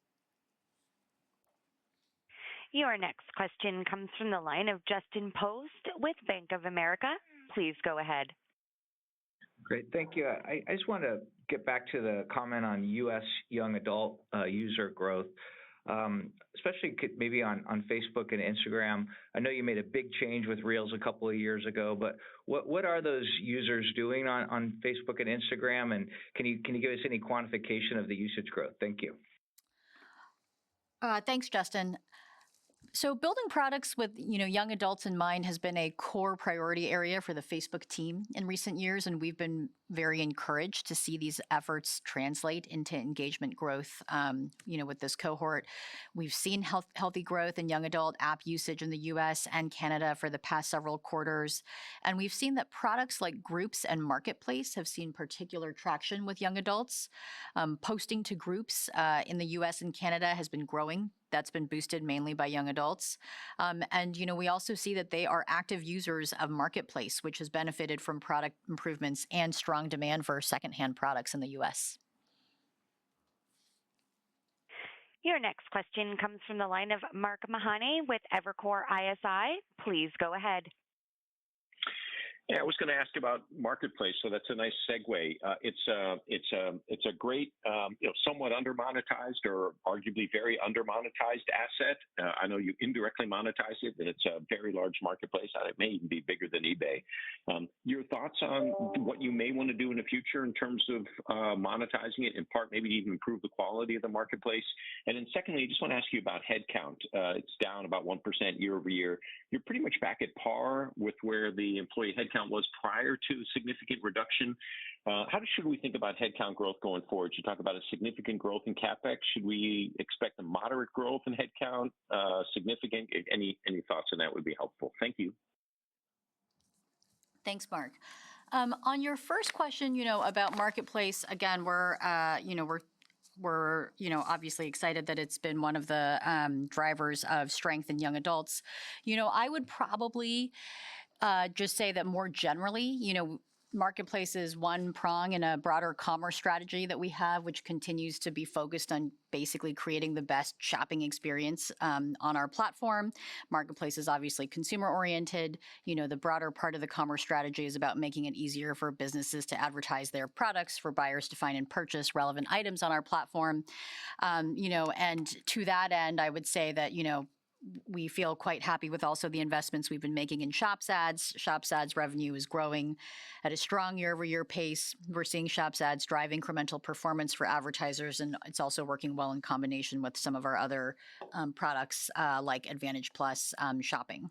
Your next question comes from the line of Justin Post with Bank of America. Please go ahead. Great, thank you. I just want to get back to the comment on U.S. young adult user growth, especially maybe on Facebook and Instagram. I know you made a big change with Reels a couple of years ago, but what are those users doing on Facebook and Instagram? And can you give us any quantification of the usage growth? Thank you. Thanks, Justin. So building products with young adults in mind has been a core priority area for the Facebook team in recent years, and we've been very encouraged to see these efforts translate into engagement growth. With this cohort, we've seen healthy growth in young adult app usage in the U.S. and Canada for the past several quarters, and we've seen that products like Groups and Marketplace have seen particular traction with young adults. Posting to groups in the U.S. and Canada has been growing. That's been boosted mainly by young adults. And we also see that they are active users of Marketplace, which has benefited from product improvements and strong demand for secondhand products in the U.S. Your next question comes from the line of Mark Mahaney with Evercore ISI. Please go ahead. Yeah, I was going to ask about marketplace, so that's a nice segue. It's a great, somewhat under monetized or arguably very under monetized asset. I know you indirectly monetize it, and it's a very large marketplace. It may even be bigger than eBay. Your thoughts on what you may want to do in the future in terms of monetizing it, in part maybe even improve the quality of the marketplace. And then secondly, I just want to ask you about headcount. It's down about 1% year over year. You're pretty much back at par with where the employee headcount was prior to significant reduction. Should we think about headcount growth going forward? You talk about a significant growth in CapEx. Should we expect a moderate growth in headcount? Significant? Any thoughts on that would be helpful. Thank you. Thanks, Mark. On your first question, about marketplace, again, we're obviously excited that it's been one of the drivers of strength in young adults. I would probably just say that more generally, marketplace is one prong in a broader commerce strategy that we have, which continues to be focused on basically creating the best shopping experience on our platform. Marketplace is obviously consumer oriented. The broader part of the commerce strategy is about making it easier for businesses to advertise their products, for buyers to find and purchase relevant items on our platform. And to that end, I would say that, we feel quite happy with also the investments we've been making in Shops ads. Shops ads revenue is growing at a strong year-over-year pace. We're seeing Shops ads drive incremental performance for advertisers, and it's also working well in combination with some of our other products like Advantage Plus shopping.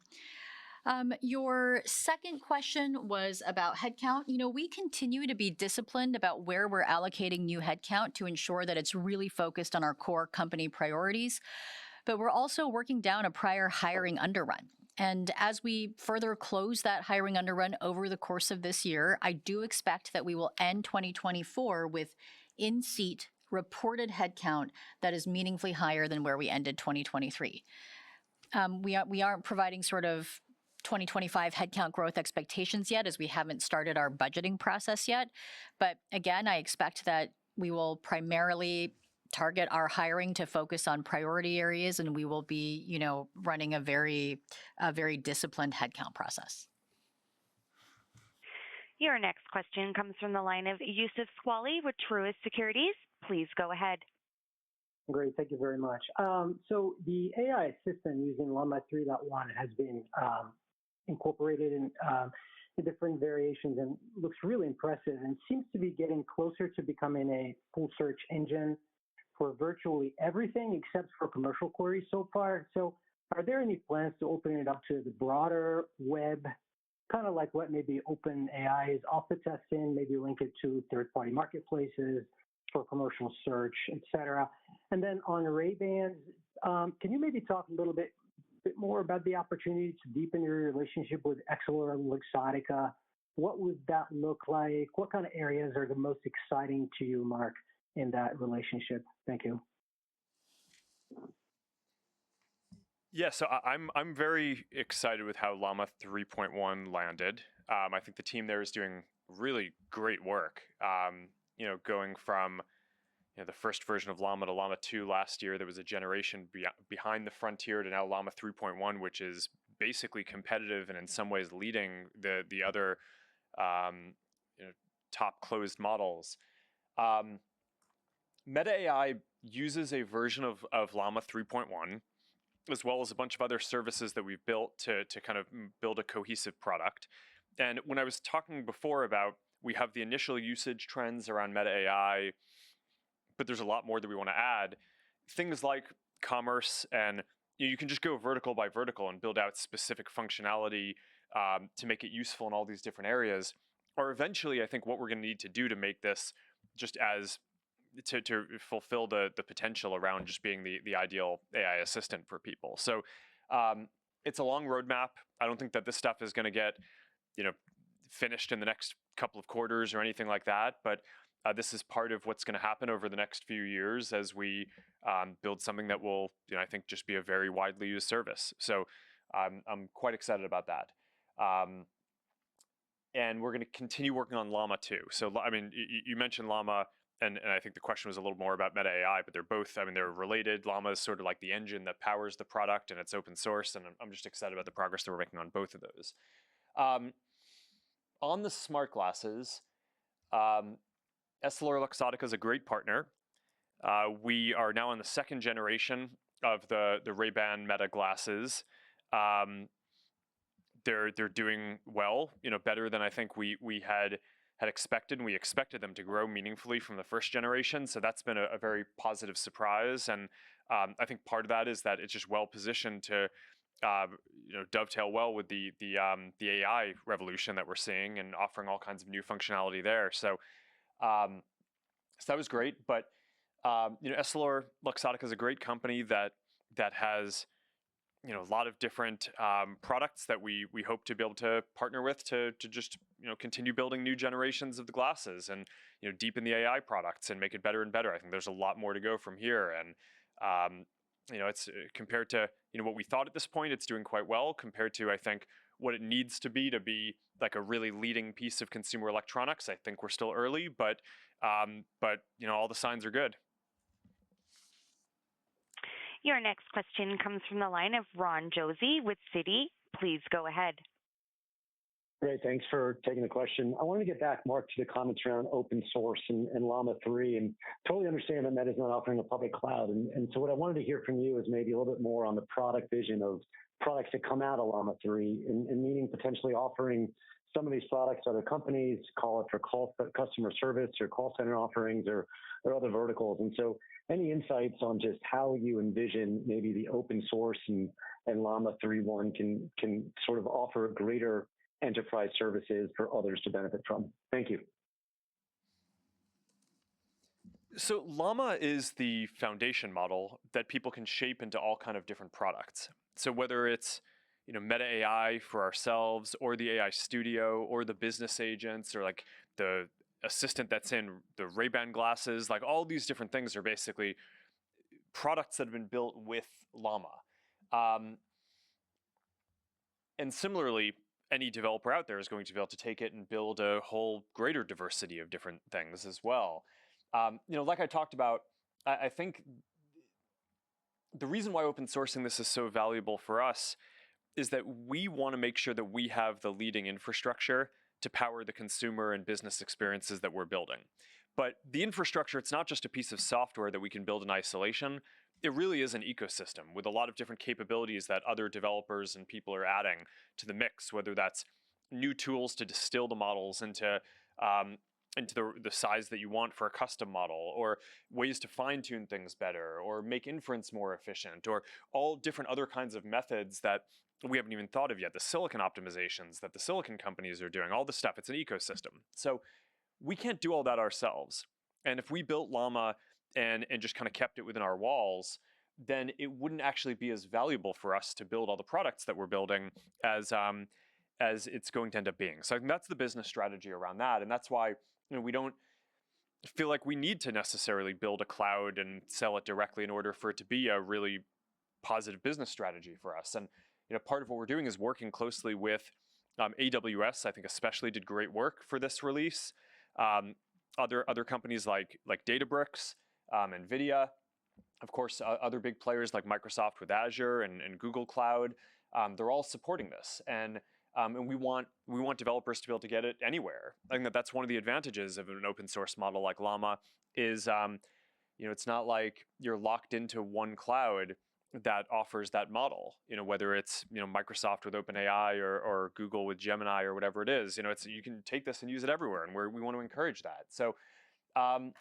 Your second question was about headcount. We continue to be disciplined about where we're allocating new headcount to ensure that it's really focused on our core company priorities. But we're also working down a prior hiring underrun. And as we further close that hiring underrun over the course of this year, I do expect that we will end 2024 with in-seat reported headcount that is meaningfully higher than where we ended 2023. We aren't providing sort of 2025 headcount growth expectations yet, as we haven't started our budgeting process yet. But again, I expect that we will primarily target our hiring to focus on priority areas, and we will be, running a very disciplined headcount process. Your next question comes from the line of Youssef Squali with Truist Securities. Please go ahead. Great, thank you very much. So the AI assistant using Llama 3.1 has been incorporated in different variations and looks really impressive and seems to be getting closer to becoming a full search engine for virtually everything except for commercial queries so far. So are there any plans to open it up to the broader web, kind of like what maybe OpenAI is alpha testing, maybe link it to third-party marketplaces for commercial search, et cetera? And then on Ray-Bans, can you maybe talk a little bit more about the opportunity to deepen your relationship with Essilor and Luxottica? What would that look like? What kind of areas are the most exciting to you, Mark, in that relationship? Thank you. Yeah, so I'm very excited with how Llama 3.1 landed. I think the team there is doing really great work. Going from the first version of Llama to Llama 2 last year, there was a generation behind the frontier, to now Llama 3.1, which is basically competitive and in some ways leading the other top closed models. Meta AI uses a version of Llama 3.1, as well as a bunch of other services that we've built to kind of build a cohesive product. And when I was talking before about we have the initial usage trends around Meta AI, but there's a lot more that we want to add. Things like commerce, and you can just go vertical by vertical and build out specific functionality to make it useful in all these different areas. Or eventually, I think what we're going to need to do to make this just as to fulfill the potential around just being the ideal AI assistant for people. So it's a long roadmap. I don't think that this stuff is going to get finished in the next couple of quarters or anything like that. But this is part of what's going to happen over the next few years as we build something that will, I think, just be a very widely used service. So I'm quite excited about that. And we're going to continue working on Llama 2. So, I mean, you mentioned Llama, and I think the question was a little more about Meta AI, but they're both, they're related. Llama is sort of like the engine that powers the product, and it's open source, and I'm just excited about the progress that we're making on both of those. on the smart glasses, EssilorLuxottica is a great partner. We are now on the second generation of the Ray-Ban Meta glasses. They're doing well, better than I think we had expected, and we expected them to grow meaningfully from the first generation. So that's been a very positive surprise, and I think part of that is that it's just well positioned to dovetail well with the AI revolution that we're seeing and offering all kinds of new functionality there. So that was great. But EssilorLuxottica is a great company that has a lot of different products that we hope to be able to partner with to just continue building new generations of the glasses and deepen the AI products and make it better and better. I think there's a lot more to go from here, and it's compared to what we thought at this point, it's doing quite well compared to I think what it needs to be like a really leading piece of consumer electronics. I think we're still early, but all the signs are good. Your next question comes from the line of Ron Josey with Citi. Please go ahead. Great. Thanks for taking the question. I wanted to get back, Mark, to the comments around open source and Llama 3, and totally understand that Meta is not offering a public cloud. And so what I wanted to hear from you is maybe a little bit more on the product vision of products that come out of Llama 3, and meaning potentially offering some of these products to other companies, call it for customer service or call center offerings or other verticals. And so any insights on just how you envision maybe the open source and Llama 3.1 can sort of offer greater enterprise services for others to benefit from? Thank you. So Llama is the foundation model that people can shape into all kind of different products. So whether it's Meta AI for ourselves, or the AI Studio, or the business agents, or like the assistant that's in the Ray-Ban glasses, like all these different things are basically products that have been built with Llama. And similarly, any developer out there is going to be able to take it and build a whole greater diversity of different things as well. Like I talked about, I think the reason why open sourcing this is so valuable for us is that we want to make sure that we have the leading infrastructure to power the consumer and business experiences that we're building. But the infrastructure, it's not just a piece of software that we can build in isolation. It really is an ecosystem with a lot of different capabilities that other developers and people are adding to the mix, whether that's new tools to distill the models into the size that you want for a custom model, or ways to fine-tune things better, or make inference more efficient, or all different other kinds of methods that we haven't even thought of yet, the silicon optimizations that the silicon companies are doing, all this stuff. It's an ecosystem. So we can't do all that ourselves. And if we built Llama and just kind of kept it within our walls, then it wouldn't actually be as valuable for us to build all the products that we're building as it's going to end up being. So I think that's the business strategy around that. And that's why we don't feel like we need to necessarily build a cloud and sell it directly in order for it to be a really positive business strategy for us. And part of what we're doing is working closely with AWS. I think especially did great work for this release. Other companies like Databricks, NVIDIA, of course, other big players like Microsoft with Azure and Google Cloud. They're all supporting this, and we want developers to be able to get it anywhere. I think that's one of the advantages of an open source model like Llama is it's not like you're locked into one cloud that offers that model, whether it's Microsoft with OpenAI or Google with Gemini or whatever it is. You can take this and use it everywhere, and we want to encourage that. So I'm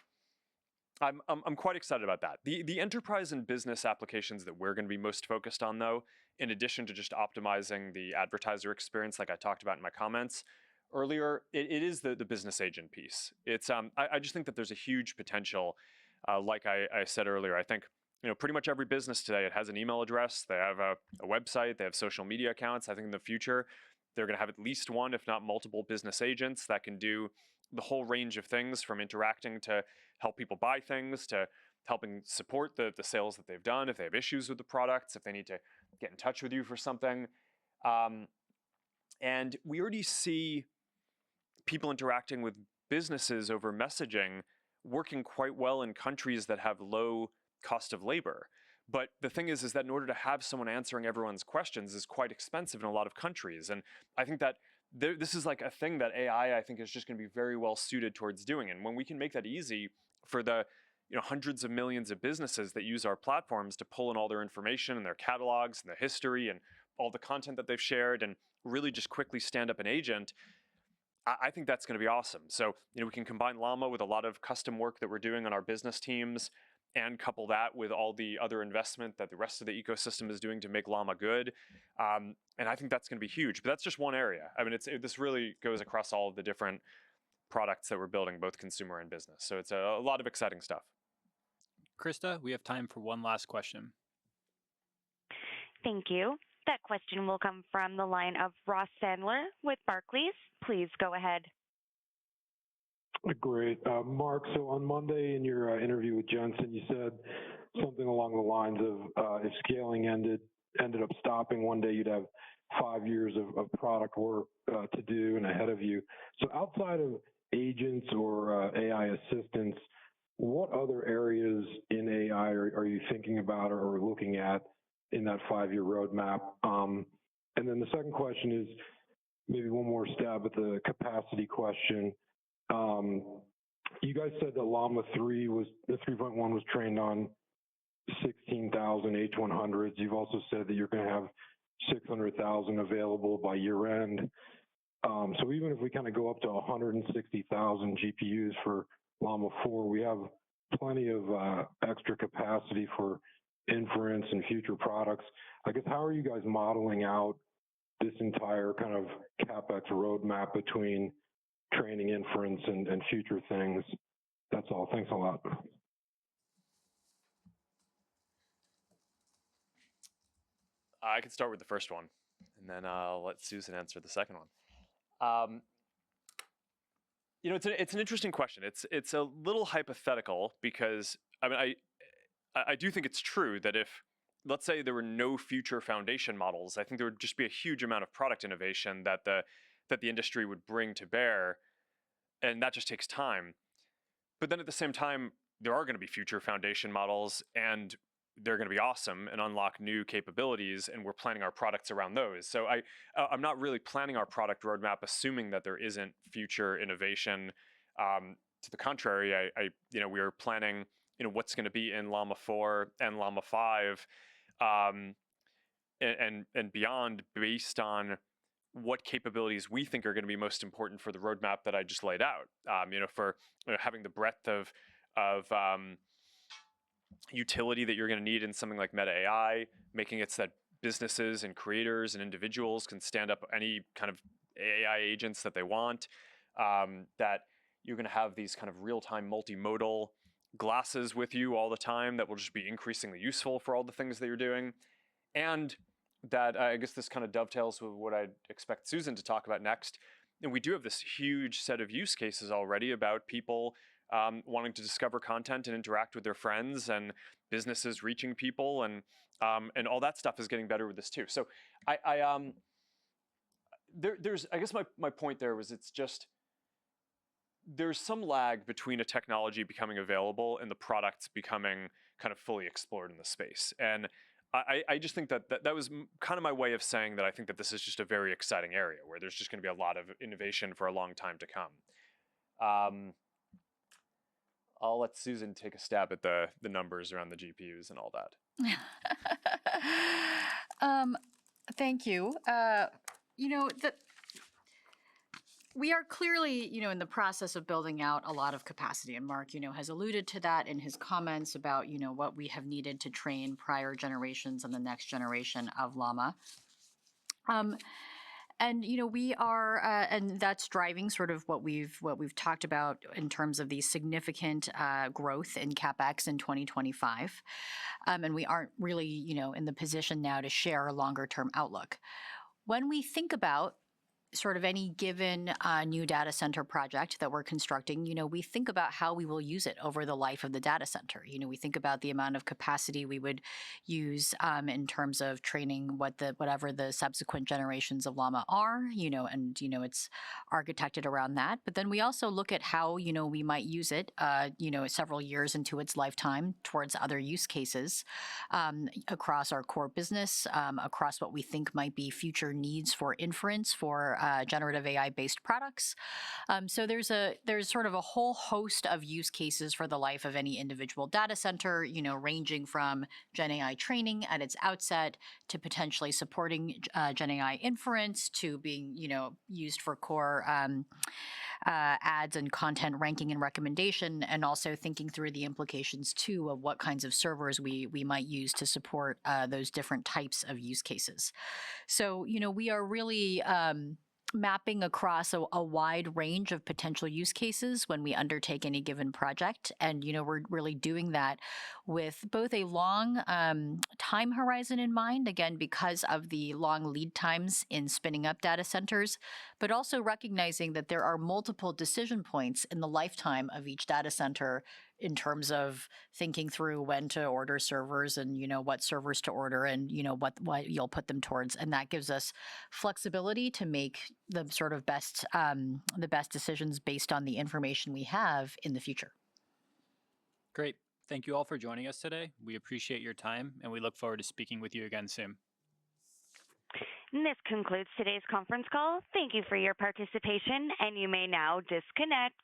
quite excited about that. The enterprise and business applications that we're going to be most focused on, though, in addition to just optimizing the advertiser experience, like I talked about in my comments earlier, it is the business agent piece. It's I just think that there's a huge potential. Like I said earlier, I think pretty much every business today, it has an email address, they have a website, they have social media accounts. I think in the future, they're going to have at least one, if not multiple business agents that can do the whole range of things, from interacting to help people buy things, to helping support the sales that they've done, if they have issues with the products, if they need to get in touch with you for something. And we already see people interacting with businesses over messaging working quite well in countries that have low cost of labor. But the thing is that in order to have someone answering everyone's questions is quite expensive in a lot of countries. And I think that this is like a thing that AI, I think, is just going to be very well suited towards doing. And when we can make that easy for the hundreds of millions of businesses that use our platforms to pull in all their information and their catalogs and their history and all the content that they've shared and really just quickly stand up an agent, I think that's going to be awesome. So, we can combine Llama with a lot of custom work that we're doing on our business teams and couple that with all the other investment that the rest of the ecosystem is doing to make Llama good. And I think that's going to be huge, but that's just one area. I mean, this really goes across all of the different products that we're building, both consumer and business. So it's a lot of exciting stuff. Krista, we have time for one last question. Thank you. That question will come from the line of Ross Sandler with Barclays. Please go ahead. Great. Mark, so on Monday in your interview with Jensen, you said something along the lines of if scaling ended up stopping one day, you'd have 5 years of product work to do and ahead of you. So outside of agents or AI assistants, what other areas in AI are you thinking about or looking at in that 5-year roadmap? And then the second question is maybe one more stab at the capacity question. You guys said that Llama 3 the 3.1 was trained on 16,000 H100s. You've also said that you're going to have 600,000 available by year end. So even if we kind of go up to 160,000 GPUs for Llama 4, we have plenty of extra capacity for inference and future products. I guess, how are you guys modeling out this entire kind of CapEx roadmap between training, inference, and future things? That's all. Thanks a lot. I can start with the first one, and then I'll let Susan answer the second one. It's an interesting question. It's a little hypothetical because I do think it's true that if, let's say, there were no future foundation models, I think there would just be a huge amount of product innovation that the industry would bring to bear, and that just takes time. But then at the same time, there are going to be future foundation models, and they're going to be awesome and unlock new capabilities, and we're planning our products around those. So I'm not really planning our product roadmap assuming that there isn't future innovation. To the contrary, we are planning what's going to be in Llama 4 and Llama 5 and beyond based on what capabilities we think are going to be most important for the roadmap that I just laid out. For having the breadth of utility that you're going to need in something like Meta AI, making it so that businesses and creators and individuals can stand up any kind of AI agents that they want, that you're going to have these kind of real-time multimodal glasses with you all the time that will just be increasingly useful for all the things that you're doing. And that I guess this kind of dovetails with what I'd expect Susan to talk about next. And we do have this huge set of use cases already about people wanting to discover content and interact with their friends, and businesses reaching people, and all that stuff is getting better with this too. So there's I guess my point there was, it's just there's some lag between a technology becoming available and the products becoming kind of fully explored in the space. And I just think that was kind of my way of saying that I think that this is just a very exciting area where there's just going to be a lot of innovation for a long time to come. I'll let Susan take a stab at the numbers around the GPUs and all that. Thank you. We are clearly, in the process of building out a lot of capacity, and Mark, has alluded to that in his comments about, what we have needed to train prior generations and the next generation of Llama. And we are, and that's driving sort of what we've talked about in terms of the significant growth in CapEx in 2025, and we aren't really, in the position now to share a longer term outlook. When we think about sort of any given new data center project that we're constructing, we think about how we will use it over the life of the data center. We think about the amount of capacity we would use in terms of training whatever the subsequent generations of Llama are, and it's architected around that. But then we also look at how, we might use it, several years into its lifetime towards other use cases across our core business, across what we think might be future needs for inference for generative AI-based products. So there's sort of a whole host of use cases for the life of any individual data center, ranging from Gen AI training at its outset to potentially supporting Gen AI inference to being, used for core ads and content ranking and recommendation, and also thinking through the implications too of what kinds of servers we might use to support those different types of use cases. So, we are really mapping across a wide range of potential use cases when we undertake any given project. And, we're really doing that with both a long time horizon in mind, again, because of the long lead times in spinning up data centers, but also recognizing that there are multiple decision points in the lifetime of each data center in terms of thinking through when to order servers and, what servers to order and, what you'll put them towards. And that gives us flexibility to make the sort of best decisions based on the information we have in the future. Great. Thank you all for joining us today. We appreciate your time, and we look forward to speaking with you again soon. And this concludes today's conference call. Thank you for your participation, and you may now disconnect.